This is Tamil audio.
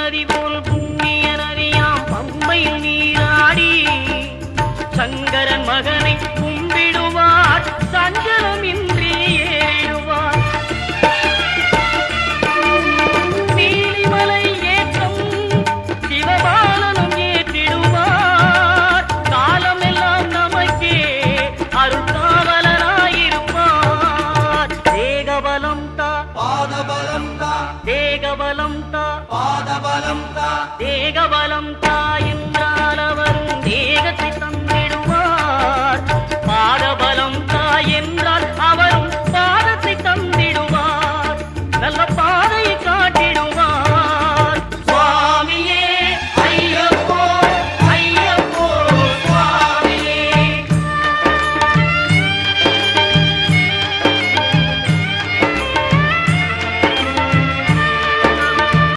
நதி போல் புண்ணிய நதியாம் பம்பையில் நீராடி சங்கரன் மகனை கும்பிடுவார் சஞ்சலமின்றி ஏறிடுவார். நீலிமலை ஏற்றம் சிவபாலனும் ஏற்றிடுவார். காலமெல்லாம் நமக்கே அருள்காவலராயிருப்பார். தேகபலம் தா பாதபலம் தா தேகபலம் தா பாதபலம் தா தேகபலம் தாய